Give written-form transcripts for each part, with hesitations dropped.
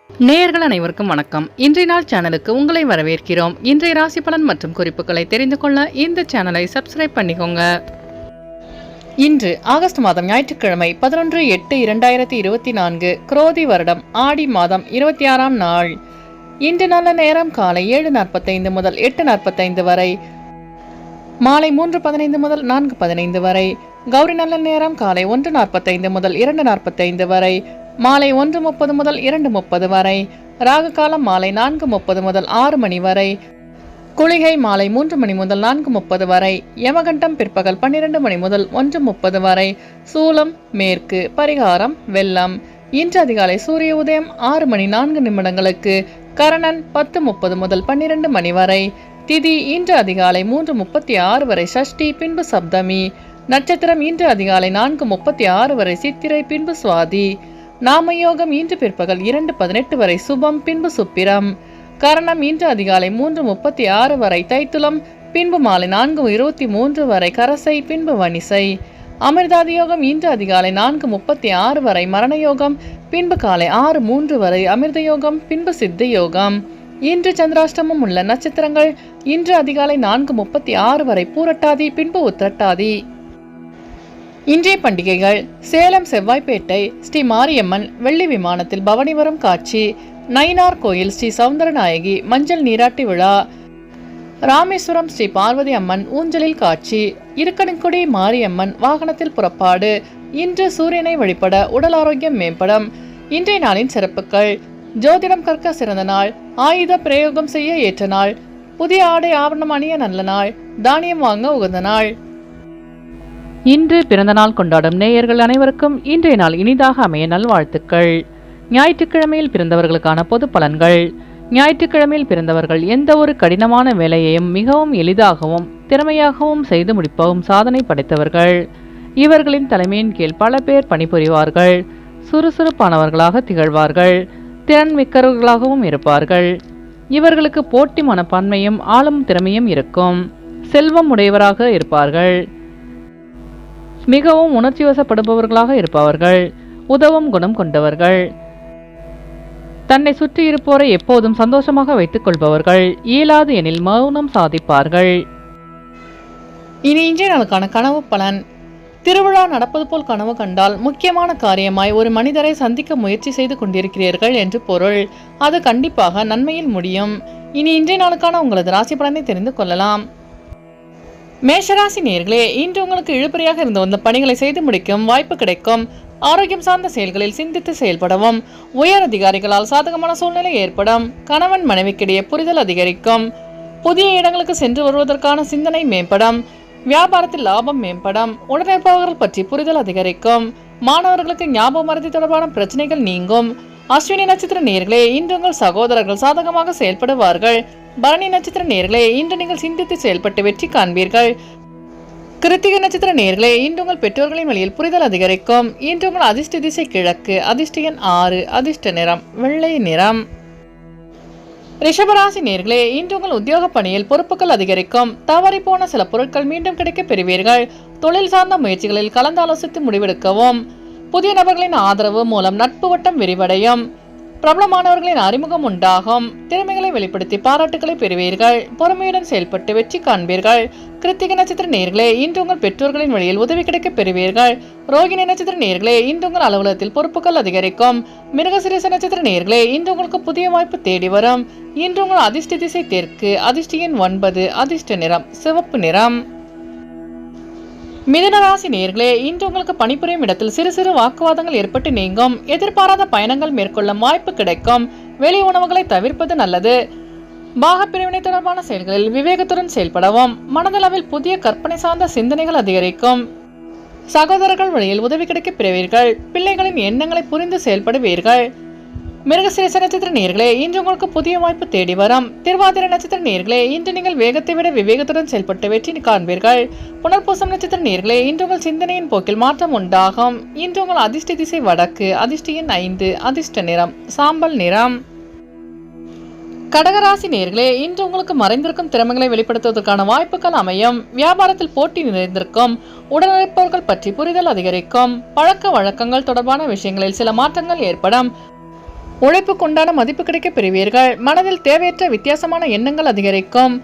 நேயர்கள் அனைவருக்கும் வணக்கம். இன்றைய நாள் சேனலுக்கு உங்களை வரவேற்கிறோம். இன்றைய ராசி பலன் மற்றும் குறிப்புகளை தெரிந்து கொள்ள இந்த சேனலை சப்ஸ்கிரைப் பண்ணிக்கோங்க. இன்று ஆகஸ்ட் மாதம் ஞாயிற்றுக்கிழமை 11/8/2024 குரோதி வருடம் ஆடி மாதம் 26ஆம் நாள். இன்று நல்ல நேரம் காலை 7:45 முதல் 8:45 வரை, மாலை 3:15 முதல் 4:15 வரை. கௌரி நல்ல நேரம் காலை 1:45 முதல் 2:45 வரை, மாலை 1:30 முதல் 2:30 வரை. ராகு காலம் மாலை 4:30 முதல் 6 மணி வரை. குளிகை மாலை 3 மணி முதல் 4:30 வரை. யமகண்டம் பிற்பகல் 12 மணி முதல் 1:30 வரை. சூலம் மேற்கு. பரிகாரம் வெள்ளம். இன்று அதிகாலை சூரிய உதயம் 6 மணி 4 நிமிடங்களுக்கு. கரணன் 10:30 முதல் 12 மணி வரை. திதி இன்று அதிகாலை 3:36 வரை சஷ்டி, பின்பு சப்தமி. நட்சத்திரம் இன்று அதிகாலை 4:36 வரை சித்திரை, பின்பு சுவாதி. நாமயோகம் இன்று பிற்பகல் 2:18 வரை சுபம், பின்பு சுப்பிரம். கரணம் இன்று அதிகாலை 3:36 வரை தைத்துலம், பின்பு மாலை 4:23 வரை கரசை, பின்பு வனிசை. அமிர்தாதியோகம் இன்று அதிகாலை 4:36 வரை மரணயோகம், பின்பு காலை 6:03 வரை அமிர்த யோகம், பின்பு சித்த யோகம். இன்று சந்திராஷ்டமம் உள்ள நட்சத்திரங்கள் இன்று அதிகாலை 4:36 வரை பூரட்டாதி, பின்பு உத்திரட்டாதி. இன்றைய பண்டிகைகள்: சேலம் செவ்வாய்ப்பேட்டை ஸ்ரீ மாரியம்மன் வெள்ளி விமானத்தில் பவனி வரும் காட்சி. நயினார் கோயில் ஸ்ரீ சௌந்தரநாயகி மஞ்சள் நீராட்டி விழா. ராமேஸ்வரம் ஸ்ரீ பார்வதி அம்மன் ஊஞ்சலில் காட்சி. இருக்கணிக்குடி மாரியம்மன் வாகனத்தில் புறப்பாடு. இன்று சூரியனை வழிபட உடல் ஆரோக்கியம் மேம்படும். இன்றைய நாளின் சிறப்புகள்: ஜோதிடம் கற்க சிறந்த நாள், ஆயுத பிரயோகம் செய்ய ஏற்ற நாள், புதிய ஆடை ஆவணம் அணிய நல்ல நாள், தானியம் வாங்க உகந்த நாள். இன்று பிறந்த நாள் கொண்டாடும் நேயர்கள் அனைவருக்கும் இன்றைய நாள் இனிதாக அமைய நல்வாழ்த்துக்கள். ஞாயிற்றுக்கிழமையில் பிறந்தவர்களுக்கான பொது பலன்கள். ஞாயிற்றுக்கிழமையில் பிறந்தவர்கள் எந்த ஒரு கடினமான வேலையையும் மிகவும் எளிதாகவும் திறமையாகவும் செய்து முடிப்பவும் சாதனை படைத்தவர்கள். இவர்களின் தலைமையின் கீழ் பல பேர் பணிபுரிவார்கள். சுறுசுறுப்பானவர்களாக திகழ்வார்கள். திறன் மிக்கவர்களாகவும் இருப்பார்கள். இவர்களுக்கு போட்டி மனப்பான்மையும் ஆளும் திறமையும் இருக்கும். செல்வம் உடையவராக இருப்பார்கள். மிகவும் உணர்ச்சி வசப்படுபவர்களாக இருப்பவர்கள். உதவும் குணம் கொண்டவர்கள். தன்னை சுற்றி இருப்போரை எப்போதும் சந்தோஷமாக வைத்துக் கொள்பவர்கள். இயலாது எனில் மௌனம் சாதிப்பார்கள். இனி இன்றைய நாளுக்கான கனவு பலன். திருவிழா நடப்பது போல் கனவு கண்டால் முக்கியமான காரியமாய் ஒரு மனிதரை சந்திக்க முயற்சி செய்து கொண்டிருக்கிறீர்கள் என்று பொருள். அது கண்டிப்பாக நன்மையில் முடியும். இனி இன்றைய நாளுக்கான உங்களது ராசி பலனை தெரிந்து கொள்ளலாம். மேஷராசி நேயர்களே, இன்று உங்களுக்கு இழுபறியாக இருந்து வந்த பணிகளை செய்து முடிக்கும் வாய்ப்பு கிடைக்கும். ஆரோக்கியம் சார்ந்த செயல்களில் சிந்தித்து செயல்படவும். உயர் அதிகாரிகளால் சாதகமான சூழ்நிலை ஏற்படும். கணவன் மனைவிக்கிடையே புரிதல் அதிகரிக்கும். புதிய இடங்களுக்கு சென்று வருவதற்கான சிந்தனை மேம்படும். வியாபாரத்தில் லாபம் மேம்படும். உடனிருப்பவர்கள் பற்றி புரிதல் அதிகரிக்கும். மாணவர்களுக்கு ஞாபக மறதி தொடர்பான பிரச்சனைகள் நீங்கும். அஸ்வினி நட்சத்திர நேயர்களே, இன்று உங்கள் சகோதரர்கள் சாதகமாக செயல்படுவார்கள். பரணி நட்சத்திர நேயர்களே, இன்று நீங்கள் சிந்தித்து செயல்பட்டு வெற்றி காண்பீர்கள். கிருத்திகை நட்சத்திர நேயர்களே, இன்று உங்கள் பெற்றோர்களின் வழியில் புரிதல் அதிகரிக்கும். இன்று உங்கள் அதிர்ஷ்ட திசை கிழக்கு. அதிர்ஷ்ட எண் 6. அதிர்ஷ்ட நிறம் வெள்ளை நிறம். ரிஷபராசி நேயர்களே, இன்று உங்கள் உத்தியோக பணியில் பொறுப்புகள் அதிகரிக்கும். தவறி போன சில பொருட்கள் மீண்டும் கிடைக்க பெறுவீர்கள். தொழில் சார்ந்த முயற்சிகளில் கலந்தாலோசித்து முடிவெடுக்கவும். புதிய நபர்களின் ஆதரவு மூலம் நட்பு வட்டம் விரிவடையும். பிரபலமானவர்களின் அறிமுகம் உண்டாகும். திறமைகளை வெளிப்படுத்தி பாராட்டுகளை பெறுவீர்கள். பொறுமையுடன் செயல்பட்டு வெற்றி காண்பீர்கள். கிருத்திகை நட்சத்திர நேயர்களே, இன்று உங்கள் பெற்றோர்களின் வழியில் உதவி கிடைக்க பெறுவீர்கள். ரோகிணி நட்சத்திர நேயர்களே, இன்று உங்கள் அலுவலகத்தில் பொறுப்புகள் அதிகரிக்கும். மிருகசீரிஷ நட்சத்திர நேயர்களே, இன்று உங்களுக்கு புதிய வாய்ப்பு தேடி வரும். இன்று உங்கள் அதிர்ஷ்ட திசை தெற்கு. அதிர்ஷ்ட எண் 9. அதிர்ஷ்ட நிறம் சிவப்பு நிறம். மிதுனராசி நேயர்களே, இன்று உங்களுக்கு பணிபுரியும் இடத்தில் சிறு சிறு வாக்குவாதங்கள் ஏற்பட்டு நீங்கும். எதிர்பாராத பயணங்கள் மேற்கொள்ள வாய்ப்பு கிடைக்கும். வெளி உணவுகளை தவிர்ப்பது நல்லது. பாகப்பிரிவினை தொடர்பான செயல்களில் விவேகத்துடன் செயல்படவும். மனதளவில் புதிய கற்பனை சார்ந்த சிந்தனைகள் அதிகரிக்கும். சகோதரர்கள் வழியில் உதவி கிடைக்க பெறுவீர்கள். பிள்ளைகளின் எண்ணங்களை புரிந்து செயல்படுவீர்கள். மிருகசீரிஷ நட்சத்திர நேயர்களே, இன்று உங்களுக்கு புதிய வாய்ப்பு தேடி வரும். திருவாதிரை நட்சத்திர நேயர்களே, இன்று நீங்கள் வேகத்தை விட விவேகத்துடன் செயல்பட்டு வெற்றி காண்பீர்கள். புனர்பூசம் நட்சத்திர நேயர்களே, இன்று உங்கள் சிந்தனையின் போக்கில் மாற்றம் உண்டாகும். இன்று உங்கள் அதிர்ஷ்ட திசை வடக்கு. அதிர்ஷ்ட எண் 5. அதிர்ஷ்ட நிறம் சாம்பல் நிறம். கடகராசி நேயர்களே, இன்று உங்களுக்கு மறைந்திருக்கும் திறமைகளை வெளிப்படுத்துவதற்கான வாய்ப்புகள் அமையும். வியாபாரத்தில் போட்டி நிறைந்திருக்கும். உடனிருப்பவர்கள் பற்றி புரிதல் அதிகரிக்கும். பழக்க வழக்கங்கள் தொடர்பான விஷயங்களில் சில மாற்றங்கள் ஏற்படும். உழைப்புக்குண்டான மதிப்பு கிடைக்க பெறுவீர்கள். மனதில் தேவையற்ற வித்தியாசமான எண்ணங்கள் அதிகரிக்கும்.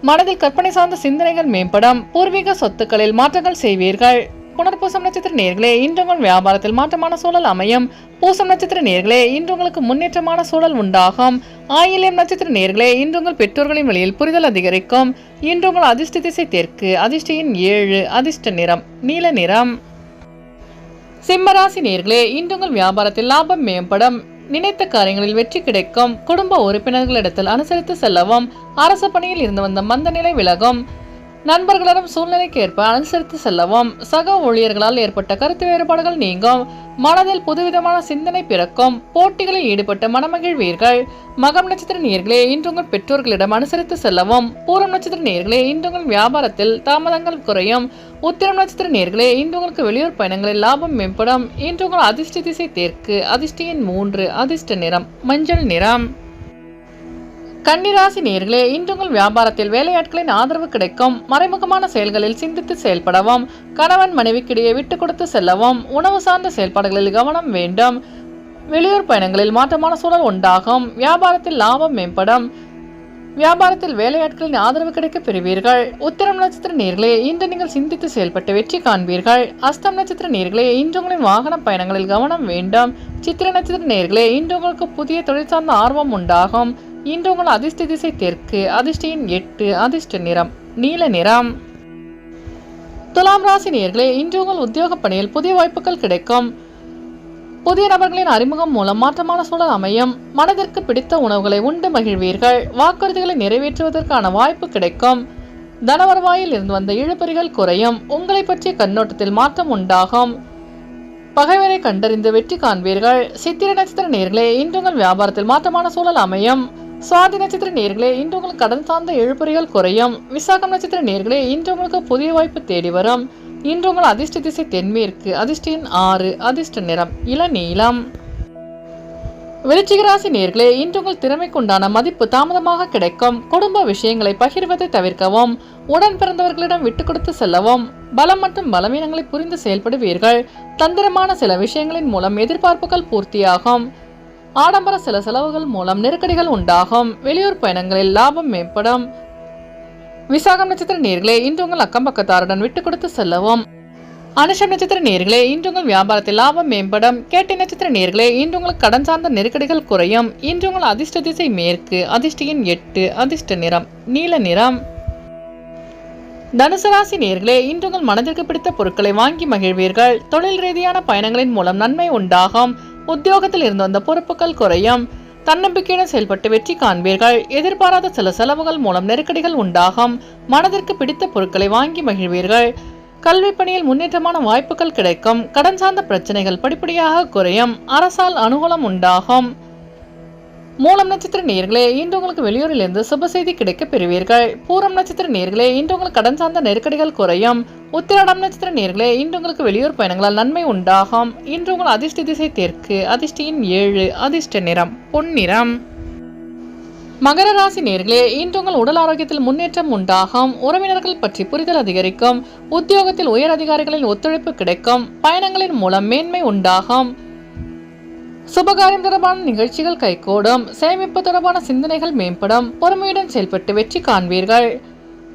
மனதில் கற்பனை சார்ந்த சிந்தனைகள் மேம்படும். பூர்வீக சொத்துக்களில் மாற்றங்கள் செய்வீர்கள். புனர்பூசம் நட்சத்திர நேயர்களே, இன்று உங்கள் வியாபாரத்தில் மாற்றமான சூழல் அமையும். பூசம் நட்சத்திர நேயர்களே, இன்று உங்களுக்கு முன்னேற்றமான சூழல் உண்டாகும். ஆயில்யம் நட்சத்திர நேயர்களே, இன்று உங்கள் பெற்றோர்களின் வழியில் புரிதல் அதிகரிக்கும். இன்று உங்கள் அதிர்ஷ்ட திசை தெற்கு. அதிர்ஷ்ட எண் 7. அதிர்ஷ்ட நிறம் நீல நிறம். சிம்மராசி நேயர்களே, இன்று உங்கள் வியாபாரத்தில் லாபம் மேம்படும். நினைத்த காரியங்களில் வெற்றி கிடைக்கும். குடும்ப உறுப்பினர்களிடத்தில் அனுசரித்து செல்லவும். அரசு பணியில் இருந்து வந்த மந்த நிலை விலகும். நண்பர்களிடம் சூழ்நிலைக்கு ஏற்ப அனுசரித்து செல்லவும். சக ஊழியர்களால் ஏற்பட்ட கருத்து வேறுபாடுகள் நீங்கும். மனதில் புதுவிதமான சிந்தனை பிறக்கும். போட்டிகளில் ஈடுபட்டு மனமகிழ்வீர்கள். மகம் நட்சத்திர நேயர்களே, இன்று உங்கள் பெற்றோர்களிடம் அனுசரித்து செல்லவும். பூரம் நட்சத்திர நேயர்களே, இன்று உங்கள் வியாபாரத்தில் தாமதங்கள் குறையும். உத்திரம் நட்சத்திர நேயர்களே, இன்று உங்களுக்கு வெளியூர் பயணங்களில் லாபம் மேம்படும். இன்று உங்கள் அதிர்ஷ்ட திசை தெற்கு. அதிர்ஷ்ட எண் 3. அதிர்ஷ்ட நிறம் மஞ்சள் நிறம். கன்னிராசி நேயர்களே, இன்று உங்கள் வியாபாரத்தில் வேலையாட்களின் ஆதரவு கிடைக்கும். மறைமுகமான செயல்களில் சிந்தித்து செயல்படவும். கணவன் மனைவிக்கிடையே விட்டு கொடுத்து செல்லவும். உணவு சார்ந்த செயல்பாடுகளில் கவனம் வேண்டும். வெளியூர் பயணங்களில் மாற்றமான சூழல் உண்டாகும். வியாபாரத்தில் லாபம் மேம்படும். வியாபாரத்தில் வேலையாட்களின் ஆதரவு கிடைக்க பெறுவீர்கள். உத்திரம் நட்சத்திர நேயர்களே, இன்று நீங்கள் சிந்தித்து செயல்பட்டு வெற்றி காண்பீர்கள். அஸ்தம் நட்சத்திர நேயர்களே, இன்று உங்களின் வாகன பயணங்களில் கவனம் வேண்டும். சித்திர நட்சத்திர நேயர்களே, இன்று உங்களுக்கு புதிய தொழில் சார்ந்த ஆர்வம் உண்டாகும். இன்று உங்கள் அதிர்ஷ்ட திசை தெற்கு. அதிர்ஷ்ட எண் 8. அதிர்ஷ்ட நிறம் நீல நிறம். துலாம் ராசி நேயர்களே, இன்று உங்கள் உத்தியோக பணியில் புதிய வாய்ப்புகள் கிடைக்கும். புதிய நபர்களின் அறிமுகம் மூலம் மாற்றமான சூழல் அமையும். மனதிற்கு பிடித்த உணவுகளை உண்டு மகிழ்வீர்கள். வாக்குறுதிகளை நிறைவேற்றுவதற்கான வாய்ப்பு கிடைக்கும். தனவரவாயில் இருந்து வந்த இழுபறிகள் குறையும். உங்களை பற்றிய கண்ணோட்டத்தில் மாற்றம் உண்டாகும். பகைவரை கண்டறிந்து வெற்றி காண்பீர்கள். சித்திரை நட்சத்திர நேயர்களே, இன்று உங்கள் வியாபாரத்தில் மாற்றமான சூழல் அமையும். சுவாதி நட்சத்திர நேயர்களே, இன்று உங்கள் கடன் சார்ந்த இழுபறிகள் குறையும். விசாகம் நட்சத்திர நேயர்களே, இன்று உங்களுக்கு புதிய வாய்ப்பு தேடி வரும். இன்று உங்கள் அதிர்ஷ்ட திசை தென்மேற்கு. அதிர்ஷ்ட எண் 6. அதிர்ஷ்ட நிறம் இளநீலம். விருச்சிக ராசி நேயர்களே, இன்று உங்கள் திறமைக்குண்டான மதிப்பு தாமதமாக கிடைக்கும். குடும்ப விஷயங்களை பகிர்வதை தவிர்க்கவும். உடன் பிறந்தவர்களிடம் விட்டு கொடுத்து செல்லவும். பலம் மற்றும் பலவீனங்களை புரிந்து செயல்படுவீர்கள். தந்திரமான சில விஷயங்களின் மூலம் எதிர்பார்ப்புகள் பூர்த்தியாகும். ஆடம்பர சில செலவுகள் மூலம் நெருக்கடிகள் உண்டாகும். வெளியூர் பயணங்களில் லாபம் மேம்படும். விசாகம் நட்சத்திர நேயர்களே, இன்று உங்கள் அக்கம் பக்கத்தாருடன் விட்டு கொடுத்து செல்லவும். அனுஷம் நட்சத்திர நேயர்களே, இன்று உங்கள் வியாபாரத்தில் லாபம் மேம்படும். கேட்டை நட்சத்திர நேயர்களே, இன்று உங்களுக்கு கடன் சார்ந்த நெருக்கடிகள் குறையும். இன்று உங்கள் அதிர்ஷ்ட திசை மேற்கு. அதிர்ஷ்ட எண் 8. அதிர்ஷ்ட நிறம் நீல நிறம். தனுசு ராசி நேயர்களே, இன்று உங்கள் மனதிற்கு பிடித்த பொருட்களை வாங்கி மகிழ்வீர்கள். தொழில் ரீதியான பயணங்களின் மூலம் நன்மை உண்டாகும். உத்தியோகத்தில் இருந்து வந்த பொறுப்புகள் குறையும். தன்னம்பிக்கையுடன் செயல்பட்டு வெற்றி காண்பீர்கள். எதிர்பாராத சில செலவுகள் மூலம் நெருக்கடிகள் உண்டாகும். மனதிற்கு பிடித்த பொருட்களை வாங்கி மகிழ்வீர்கள். கல்வி பணியில் முன்னேற்றமான வாய்ப்புகள் கிடைக்கும். கடன் சார்ந்த பிரச்சனைகள் படிப்படியாக குறையும். அரசால் அனுகூலம் உண்டாகும். மூலம் நட்சத்திர நேயர்களே, இன்று உங்களுக்கு வெளியூரில் இருந்து சுப செய்தி கிடைக்க பெறுவீர்கள். பூரம் நட்சத்திர நேயர்களே, இன்று உங்களுக்கு கடன் சார்ந்த நெருக்கடிகள் குறையும். உத்திராடம் நட்சத்திர நேயர்களே, இன்று உங்களுக்கு வெளியூர் பயணங்களால் நன்மை உண்டாகும். இன்று உங்கள் அதிர்ஷ்ட திசை தெற்கு. அதிர்ஷ்ட எண் 7. அதிர்ஷ்ட நிறம் பொன்னிறம். மகர ராசி நேயர்களே, இன்று உங்கள் உடல் ஆரோக்கியத்தில் முன்னேற்றம் உண்டாகும். உறவினர்கள் பற்றி புரிதல் அதிகரிக்கும். உத்தியோகத்தில் உயர் அதிகாரிகளின் ஒத்துழைப்பு கிடைக்கும். பயணங்களின் மூலம் மேன்மை உண்டாகும். சுபகாரியம் தொடர்பான நிகழ்ச்சிகள் கைகூடும். சேமிப்பு தொடர்பான சிந்தனைகள் மேம்படும். பொறுமையுடன் செயல்பட்டு வெற்றி காண்பீர்கள்.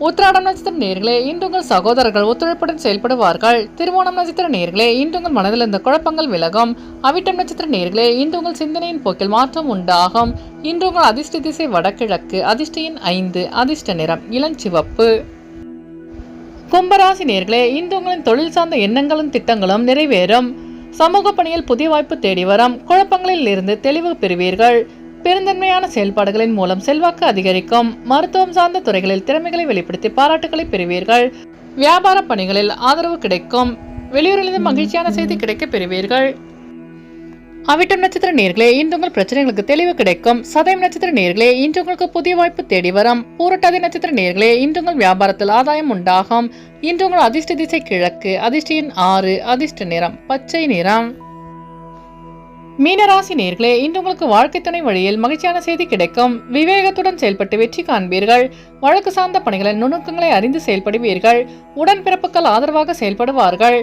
உத்திராடம் நட்சத்திர நேயர்களே, இன்று உங்கள் சகோதரர்கள் ஒத்துழைப்புடன் செயல்படுவார்கள். திருவோணம் நட்சத்திர நேயர்களே, இன்று உங்கள் மனதில் இருந்த குழப்பங்கள் விலகும். அவிட்டம் நட்சத்திர நேயர்களே, இன்று உங்கள் சிந்தனையின் போக்கில் மாற்றம் உண்டாகும். இன்று உங்கள் அதிர்ஷ்ட திசை வடகிழக்கு. அதிர்ஷ்ட எண் 5. அதிர்ஷ்ட நிறம் இளஞ்சிவப்பு. கும்பராசி நேயர்களே, இன்று உங்களின் தொழில் சார்ந்த எண்ணங்களும் திட்டங்களும் நிறைவேறும். சமூக பணியில் புதிய வாய்ப்பு தேடி வரும். குழப்பங்களில் இருந்து தெளிவு பெறுவீர்கள். பெருந்தன்மையான செயல்பாடுகளின் மூலம் செல்வாக்கு அதிகரிக்கும். மருத்துவம் சார்ந்த துறைகளில் திறமைகளை வெளிப்படுத்தி பாராட்டுகளை பெறுவீர்கள். வியாபார பணிகளில் ஆதரவு கிடைக்கும். வெளியூரிலிருந்து மகிழ்ச்சியான செய்தி கிடைக்க பெறுவீர்கள். அவிட்டம் நட்சத்திர நேயர்களே, இன்று உங்கள் பிரச்சனைகளுக்கு தெளிவு கிடைக்கும். சதயம் நட்சத்திர நேயர்களே, இன்று உங்களுக்கு புதிய வாய்ப்பு தேடி வரும். பூரட்டாதி நட்சத்திர நேயர்களே, இன்று உங்கள் வியாபாரத்தில் ஆதாயம் உண்டாகும். இன்று உங்கள் அதிர்ஷ்ட திசை கிழக்கு. அதிர்ஷ்ட எண் 6. அதிர்ஷ்ட நிறம் பச்சை நிறம். மீனராசி நேயர்களே, இன்று உங்களுக்கு வாழ்க்கை துணை வழியில் மகிழ்ச்சியான செய்தி கிடைக்கும். விவேகத்துடன் செயல்பட்டு வெற்றி காண்பீர்கள். வழக்கு சார்ந்த பணிகளின் நுணுக்கங்களை அறிந்து செயல்படுவீர்கள். உடன்பிறப்புகள் ஆதரவாக செயல்படுவார்கள்.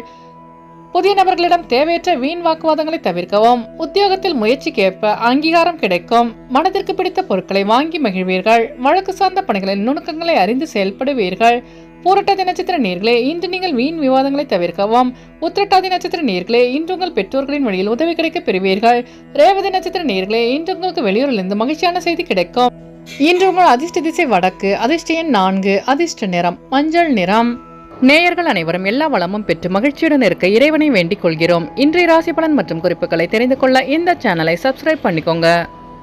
புதிய நபர்களிடம் தேவையற்ற வீண் வாக்குவாதங்களை தவிர்க்கவும். உத்தியோகத்தில் முயற்சிக்கேற்ப அங்கீகாரம் கிடைக்கும். மனதிற்கு பிடித்த பொருட்களை வாங்கி மகிழ்வீர்கள். வழக்கு சார்ந்த பணிகளின் நுணுக்கங்களை அறிந்து செயல்படுவீர்கள். பூரட்டாதி நட்சத்திர நேயர்களே, இன்று நீங்கள் வீண் விவாதங்களை தவிர்க்கவும். உத்திரட்டாதி நட்சத்திர நேயர்களே, இன்று உங்கள் பெற்றோர்களின் வழியில் உதவி கிடைக்க பெறுவீர்கள். ரேவதி நட்சத்திர நேயர்களே, இன்று உங்களுக்கு வெளியூரிலிருந்து மகிழ்ச்சியான செய்தி கிடைக்கும். இன்று உங்கள் அதிர்ஷ்ட திசை வடக்கு. அதிர்ஷ்ட எண் 4. அதிர்ஷ்ட நிறம் மஞ்சள் நிறம். நேயர்கள் அனைவரும் எல்லா வளமும் பெற்று மகிழ்ச்சியுடன் இருக்க இறைவனை வேண்டிக் கொள்கிறோம். இன்றைய ராசி பலன் மற்றும் குறிப்புகளை தெரிந்து கொள்ள இந்த சேனலை சப்ஸ்கிரைப் பண்ணிக்கோங்க.